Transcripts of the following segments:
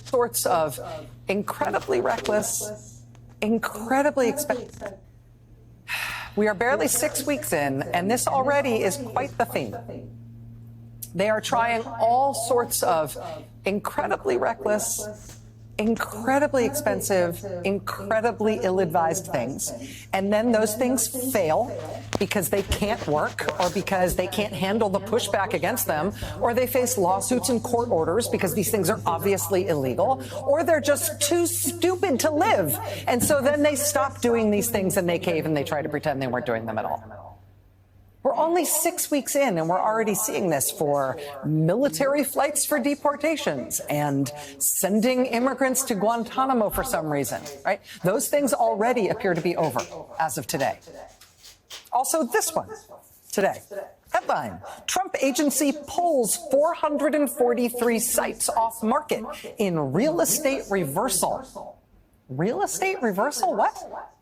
sorts of incredibly reckless, incredibly expensive. We are barely 6 weeks in, and this already is quite the theme. They are trying all sorts of incredibly reckless, incredibly expensive, incredibly ill-advised things. And then those things fail because they can't work or because they can't handle the pushback against them, or they face lawsuits and court orders because these things are obviously illegal, or they're just too stupid to live. And so then they stop doing these things and they cave and they try to pretend they weren't doing them at all. We're only 6 weeks in, and we're already seeing this for military flights for deportations and sending immigrants to Guantanamo for some reason, right? Those things already appear to be over as of today. Also, this one today. Headline: Trump agency pulls 443 sites off market in real estate reversal. Real estate reversal? What?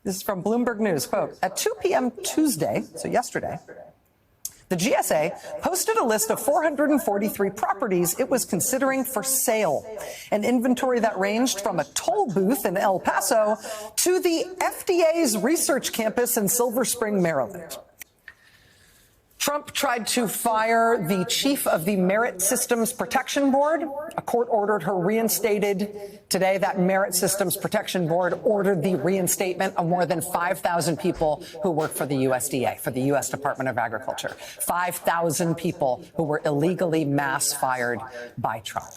This is from Bloomberg News. Quote, at 2 p.m. Tuesday, so yesterday, the GSA posted a list of 443 properties it was considering for sale, an inventory that ranged from a toll booth in El Paso to the FDA's research campus in Silver Spring, Maryland. Trump tried to fire the chief of the Merit Systems Protection Board. A court ordered her reinstated. Today, that Merit Systems Protection Board ordered the reinstatement of more than 5,000 people who work for the USDA, for the U.S. Department of Agriculture. 5,000 people who were illegally mass fired by Trump.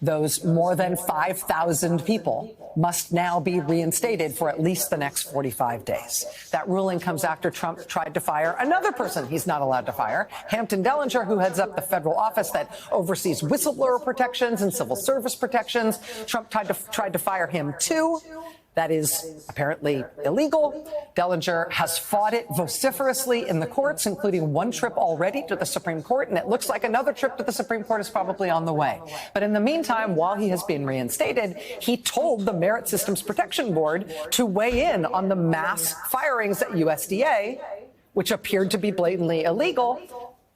Those more than 5,000 people must now be reinstated for at least the next 45 days. That ruling comes after Trump tried to fire another person he's not allowed to fire, Hampton Dellinger, who heads up the federal office that oversees whistleblower protections and civil service protections. Trump tried to fire him, too. That is apparently illegal. Dellinger has fought it vociferously in the courts, including one trip already to the Supreme Court, and it looks like another trip to the Supreme Court is probably on the way. But in the meantime, while he has been reinstated, he told the Merit Systems Protection Board to weigh in on the mass firings at USDA, which appeared to be blatantly illegal.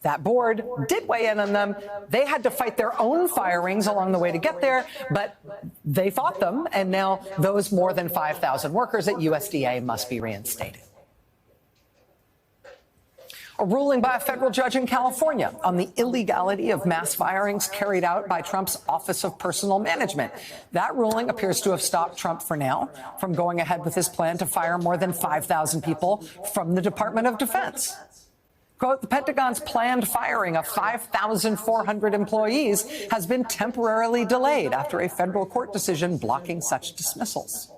That board did weigh in on them. They had to fight their own firings along the way to get there, but they fought them, and now those more than 5,000 workers at USDA must be reinstated. A ruling by a federal judge in California on the illegality of mass firings carried out by Trump's Office of Personnel Management. That ruling appears to have stopped Trump for now from going ahead with his plan to fire more than 5,000 people from the Department of Defense. Quote, the Pentagon's planned firing of 5,400 employees has been temporarily delayed after a federal court decision blocking such dismissals.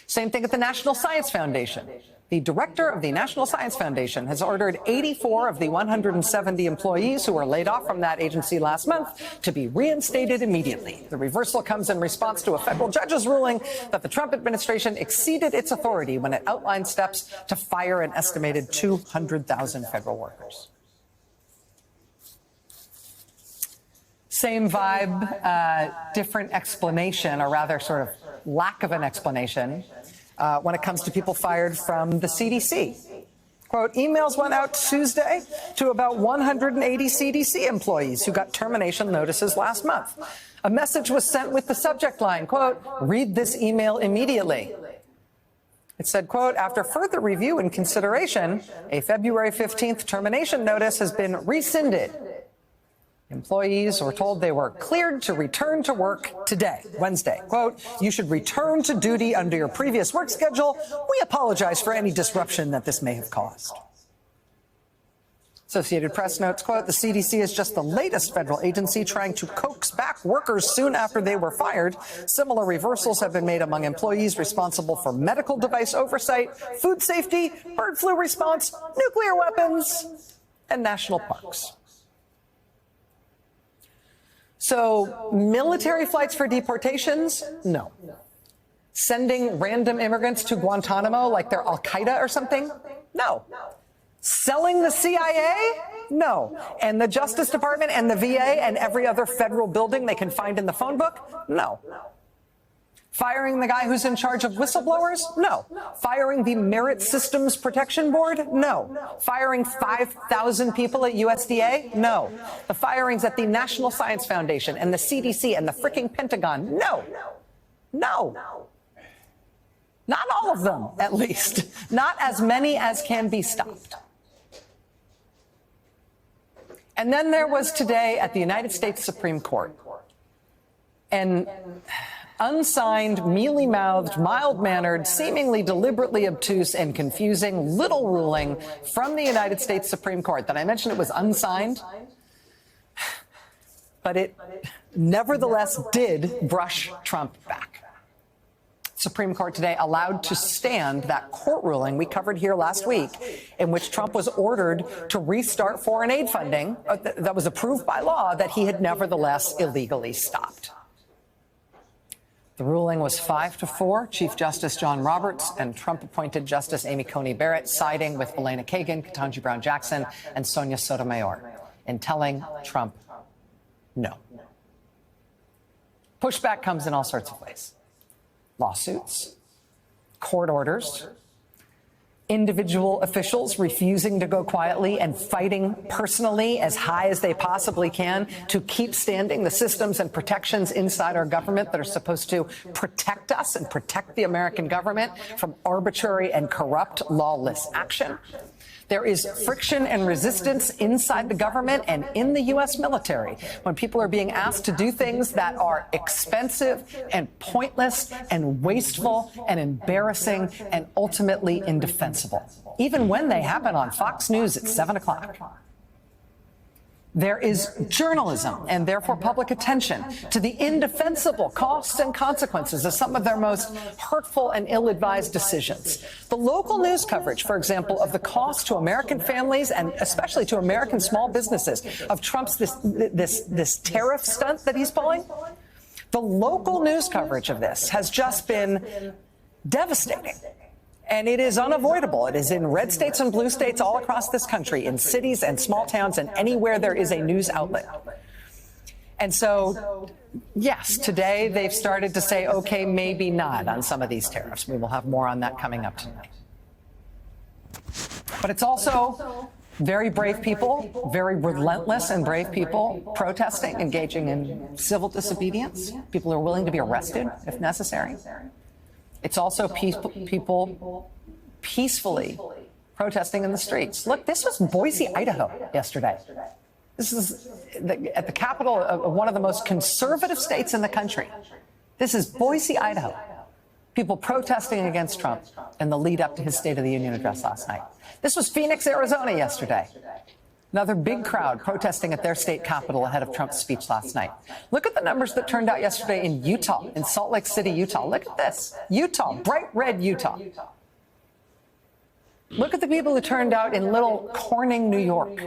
Same thing at the National Science Foundation. The director of the National Science Foundation has ordered 84 of the 170 employees who were laid off from that agency last month to be reinstated immediately. The reversal comes in response to a federal judge's ruling that the Trump administration exceeded its authority when it outlined steps to fire an estimated 200,000 federal workers. Same vibe, different explanation, or rather sort of lack of an explanation when it comes to people fired from the CDC. Quote, emails went out Tuesday to about 180 CDC employees who got termination notices last month. A message was sent with the subject line, quote, read this email immediately. It said, quote, after further review and consideration, a February 15th termination notice has been rescinded. Employees were told they were cleared to return to work today, Wednesday. Quote, you should return to duty under your previous work schedule. We apologize for any disruption that this may have caused. Associated Press notes, quote, the CDC is just the latest federal agency trying to coax back workers soon after they were fired. Similar reversals have been made among employees responsible for medical device oversight, food safety, bird flu response, nuclear weapons, and national parks. So military flights for deportations? No. Sending random immigrants to Guantanamo like they're al-Qaeda or something? No. Selling the CIA? No. And the Justice Department and the VA and every other federal building they can find in the phone book? No. Firing the guy who's in charge of whistleblowers? No. Firing the Merit Systems Protection Board? No. Firing 5,000 people at USDA? No. The firings at the National Science Foundation and the CDC and the fricking Pentagon? No. No. Not all of them, at least. Not as many as can be stopped. And then there was today at the United States Supreme Court an unsigned, mealy-mouthed, mild-mannered, seemingly deliberately obtuse and confusing little ruling from the United States Supreme Court. That I mentioned it was unsigned, but it nevertheless did brush Trump back. Supreme Court today allowed to stand that court ruling we covered here last week, in which Trump was ordered to restart foreign aid funding that was approved by law that he had nevertheless illegally stopped. The ruling was 5-4. Chief Justice John Roberts and Trump-appointed Justice Amy Coney Barrett siding with Elena Kagan, Ketanji Brown Jackson, and Sonia Sotomayor in telling Trump no. Pushback comes in all sorts of ways. Lawsuits, court orders, individual officials refusing to go quietly and fighting personally as high as they possibly can to keep standing the systems and protections inside our government that are supposed to protect us and protect the American government from arbitrary and corrupt lawless action. There is friction and resistance inside the government and in the U.S. military when people are being asked to do things that are expensive and pointless and wasteful and embarrassing and ultimately indefensible, even when they happen on Fox News at 7 o'clock. There is journalism and therefore public attention to the indefensible costs and consequences of some of their most hurtful and ill-advised decisions. The local news coverage, for example, of the cost to American families and especially to American small businesses of Trump's this tariff stunt that he's pulling. The local news coverage of this has just been devastating. And it is unavoidable. It is in red states and blue states all across this country, in cities and small towns and anywhere there is a news outlet. And so, yes, today they've started to say, okay, maybe not on some of these tariffs. We will have more on that coming up tonight. But it's also very brave people, very relentless and brave people protesting, engaging in civil disobedience, people who are willing to be arrested if necessary. It's also people peacefully protesting in the streets. Look, this was Boise, Idaho yesterday. This is at the capital of one of the most conservative states in the country. This is Boise, Idaho. People protesting against Trump in the lead up to his State of the Union address last night. This was Phoenix, Arizona yesterday. Another big crowd protesting at their state capitol ahead of Trump's speech last night. Look at the numbers that turned out yesterday in Utah, in Salt Lake City, Utah. Look at this. Utah, bright red Utah. Look at the people who turned out in Little Corning, New York,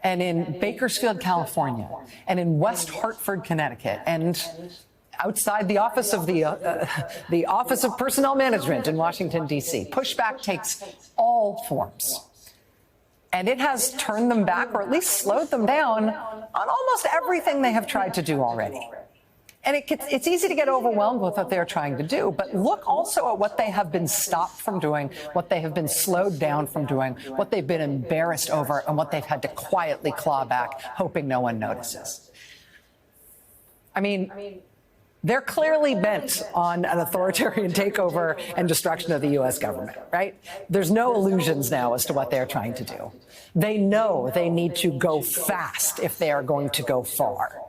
and in Bakersfield, California, and in West Hartford, Connecticut, and outside the office of the Office of Personnel Management in Washington, D.C. Pushback takes all forms. And it has turned them back, or at least slowed them down, on almost everything they have tried to do already. And it's easy to get overwhelmed with what they're trying to do, but look also at what they have been stopped from doing, what they have been slowed down from doing, what they've been embarrassed over, and what they've had to quietly claw back, hoping no one notices. I mean, they're clearly bent on an authoritarian takeover and destruction of the U.S. government, right? There's no illusions now as to what they're trying to do. They know they need to go fast if they are going to go far.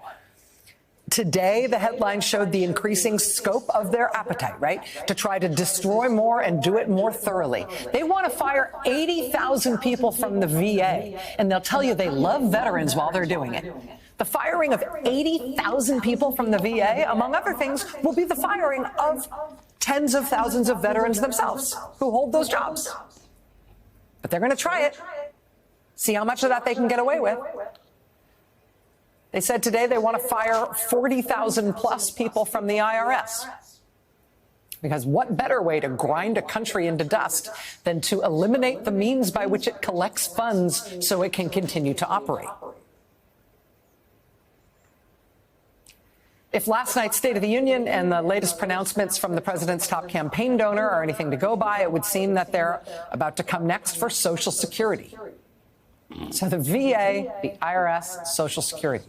Today, the headline showed the increasing scope of their appetite, right, to try to destroy more and do it more thoroughly. They want to fire 80,000 people from the VA, and they'll tell you they love veterans while they're doing it. The firing of 80,000 people from the VA, among other things, will be the firing of tens of thousands of veterans themselves who hold those jobs. But they're going to try it, see how much of that they can get away with. They said today they want to fire 40,000 plus people from the IRS. Because what better way to grind a country into dust than to eliminate the means by which it collects funds so it can continue to operate? If last night's State of the Union and the latest pronouncements from the president's top campaign donor are anything to go by, it would seem that they're about to come next for Social Security. So the VA, the IRS, Social Security.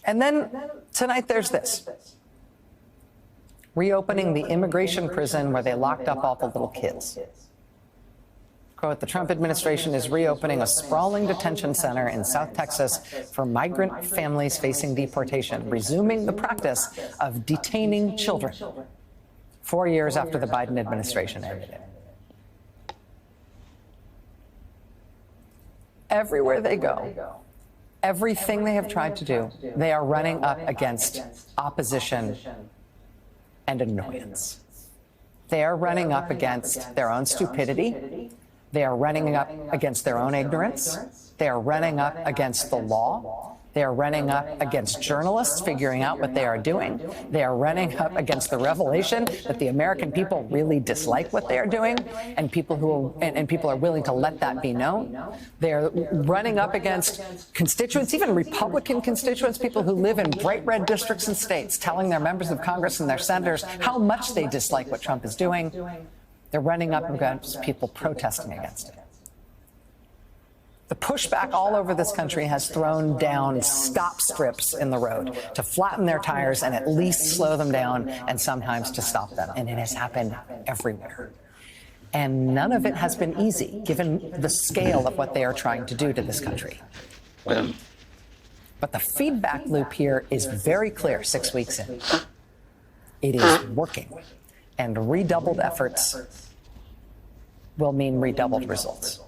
And then tonight there's this. Reopening the immigration prison where they locked up all the little kids. Quote, the Trump administration is reopening a sprawling detention center in South Texas for migrant families facing deportation, resuming the practice of detaining children 4 years after the Biden administration ended it. Everywhere they go, everything they have tried to do, they are running up against opposition and annoyance. They are running up against their own stupidity. They are running up against their own ignorance. They are running up against the law. They are running up against journalists figuring out what they are doing. They are running up against the revelation that the American people really dislike what they are doing, and people are willing to let that be known. They are running up against constituents, even Republican constituents, people who live in bright red districts and states, telling their members of Congress and their senators how much they dislike what Trump is doing. They're running up against people protesting against it. The pushback all over this country has thrown down stop strips in the road to flatten their tires and at least slow them down and sometimes to stop them. And it has happened everywhere. And none of it has been easy, given the scale of what they are trying to do to this country. But the feedback loop here is very clear 6 weeks in. It is working. And redoubled efforts will mean redoubled results.